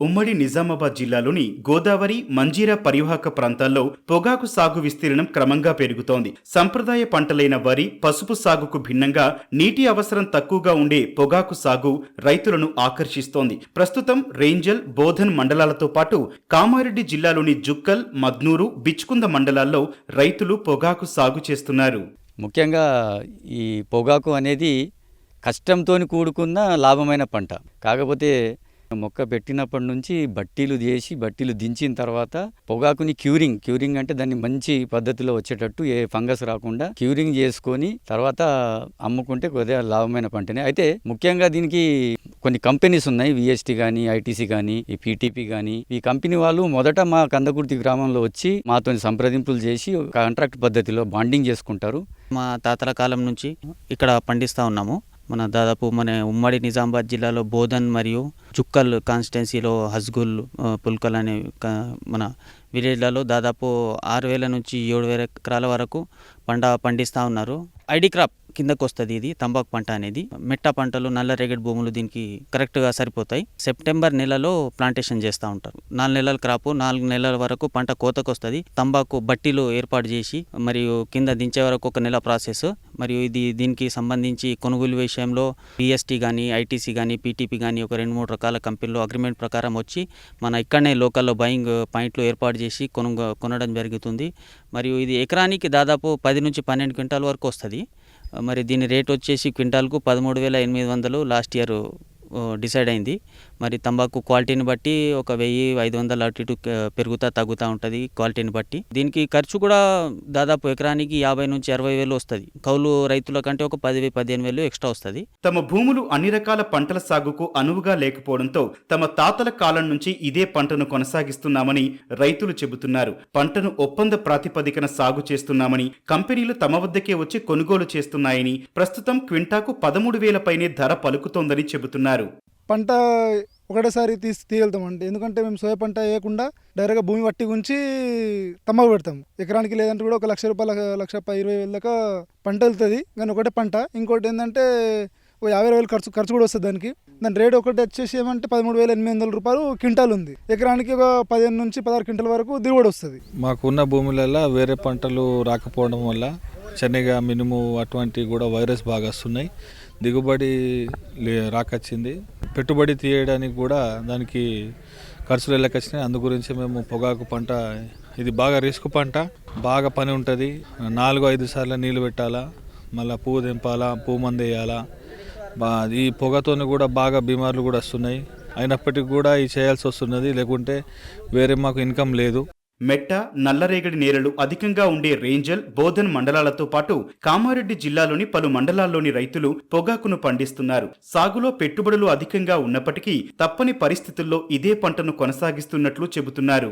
ఉమ్మడి నిజామాబాద్ జిల్లాలోని గోదావరి మంజీరా పరివాహక ప్రాంతాల్లో పొగాకు సాగు విస్తీర్ణం క్రమంగా పెరుగుతోంది. సంప్రదాయ పంటలైన వరి, పసుపు సాగుకు భిన్నంగా నీటి అవసరం తక్కువగా ఉండే పొగాకు సాగు రైతులను ఆకర్షిస్తోంది. ప్రస్తుతం రేంజల్, బోధన్ మండలాలతో పాటు కామారెడ్డి జిల్లాలోని జుక్కల్, మద్నూరు, బిచ్కుంద మండలాల్లో రైతులు పొగాకు సాగు చేస్తున్నారు. ముఖ్యంగా ఈ పొగాకు అనేది కష్టంతో కూడుకున్న లాభమైన పంట. కాకపోతే మొక్క పెట్టినప్పటి నుంచి బట్టీలు దించిన తర్వాత పొగాకుని క్యూరింగ్ అంటే దాన్ని మంచి పద్ధతిలో వచ్చేటట్టు ఏ ఫంగస్ రాకుండా క్యూరింగ్ చేసుకొని తర్వాత అమ్ముకుంటే కొద్దిగా లాభమైన పంటనే. అయితే ముఖ్యంగా దీనికి కొన్ని కంపెనీస్ ఉన్నాయి, విఎస్టీ కానీ, ఐటీసీ కానీ, ఈ పీటీపీ కానీ. ఈ కంపెనీ వాళ్ళు మొదట మా కందకుర్తి గ్రామంలో వచ్చి మాతో సంప్రదింపులు చేసి కాంట్రాక్ట్ పద్ధతిలో బాండింగ్ చేసుకుంటారు. మా తాతల కాలం నుంచి ఇక్కడ పండిస్తూ ఉన్నాము. దాదాపు మన ఉమ్మడి నిజామాబాద్ జిల్లాలో బోధన్ మరియు జుక్కల్ కాన్స్టిట్యున్సీలో హస్గుల్, పుల్కల్ అనే మన విలేజ్లలో దాదాపు 6,000 నుంచి 7,000 ఎకరాల వరకు పండిస్తూ ఉన్నారు. ఐడి క్రాప్ కిందకు వస్తుంది ఇది తంబాకు పంట అనేది. మెట్ట పంటలు, నల్ల రేగడి భూములు దీనికి కరెక్ట్గా సరిపోతాయి. సెప్టెంబర్ నెలలో ప్లాంటేషన్ చేస్తూ ఉంటారు. 4 నెలల క్రాపు, 4 నెలల వరకు పంట కోతకు వస్తుంది. తంబాకు బట్టీలు ఏర్పాటు చేసి మరియు కింద దించే వరకు 1 నెల ప్రాసెస్. మరియు దీనికి సంబంధించి కొనుగోలు విషయంలో పిఎస్టీ కానీ, ఐటీసీ కానీ, పీటీపీ కానీ ఒక 2-3 రకాల కంపెనీలు అగ్రిమెంట్ ప్రకారం వచ్చి మన ఇక్కడనే లోకల్లో బయింగ్ పాయింట్లు ఏర్పాటు చేసి కొనడం జరుగుతుంది. మరియు ఇది ఎకరానికి దాదాపు 10 నుంచి 12 క్వింటాల వరకు వస్తుంది. మరి దీని రేట్ వచ్చేసి క్వింటాల్కు 13,800 లాస్ట్ ఇయర్ డిసైడ్ అయింది. మరి తంబాకు క్వాలిటీని బట్టి ఒక 1,500 అటు ఇటు పెరుగుతూ తగ్గుతూ ఉంటుంది క్వాలిటీని బట్టి. దీనికి ఖర్చు కూడా దాదాపు ఎకరానికి 50 నుంచి 60,000 వస్తుంది. కౌలు రైతుల కంటే ఒక 10,000-15,000 ఎక్స్ట్రా వస్తుంది. తమ భూములు అన్ని రకాల పంటల సాగుకు అనువుగా లేకపోవడంతో తమ తాతల కాలం నుంచి ఇదే పంటను కొనసాగిస్తున్నామని రైతులు చెబుతున్నారు. పంటను ఒప్పంద ప్రాతిపదికన సాగు చేస్తున్నామని, కంపెనీలు తమ వద్దకే వచ్చి కొనుగోలు చేస్తున్నాయని, ప్రస్తుతం క్వింటాకు 13,000 పైనే ధర పలుకుతోందని చెబుతున్నారు. పంట ఒకటేసారి తీయగలుగుతామండి. ఎందుకంటే మేము సోయా పంట వేయకుండా డైరెక్ట్గా భూమి పట్టి ఉంచి తమ్మకు పెడతాం. ఎకరానికి లేదంటే కూడా 1,00,000 రూపాయలు, 1,20,000 దాకా పంట వెళ్తుంది. కానీ ఒకటే పంట. ఇంకోటి ఏంటంటే 50,000 ఖర్చు కూడా వస్తుంది దానికి. దాని రేట్ ఒకటి వచ్చేసి ఏమంటే 13,800 రూపాయలు క్వింటాల్ ఉంది. ఎకరానికి ఒక 15 నుంచి 16 క్వింటాల్ వరకు దిగుబడి వస్తుంది. మాకున్న భూములలో వేరే పంటలు రాకపోవడం వల్ల శనగ, మినుము అటువంటివి కూడా వైరస్ బాగా వస్తున్నాయి. దిగుబడి రాకొచ్చింది. పెట్టుబడి తీయడానికి కూడా దానికి ఖర్చులు వెళ్ళకొచ్చినాయి. అందు గురించి మేము పొగాకు పంట, ఇది బాగా రిస్క్ పంట, బాగా పని ఉంటుంది. 4-5 సార్లు నీళ్ళు పెట్టాలా, మళ్ళీ పువ్వు తెంపాలా, పువ్వు మందు వేయాలా. ఈ పొగతోని కూడా బాగా బీమార్లు కూడా వస్తున్నాయి. అయినప్పటికీ కూడా ఇది చేయాల్సి వస్తున్నది, లేకుంటే వేరే మాకు ఇన్కమ్ లేదు. మెట్ట, నల్లరేగడి నేలలు అధికంగా ఉండే రేంజల్, బోధన్ మండలాలతో పాటు కామారెడ్డి జిల్లాలోని పలు మండలాల్లోని రైతులు పొగాకును పండిస్తున్నారు. సాగులో పెట్టుబడులు అధికంగా ఉన్నప్పటికీ తప్పని పరిస్థితుల్లో ఇదే పంటను కొనసాగిస్తున్నట్లు చెబుతున్నారు.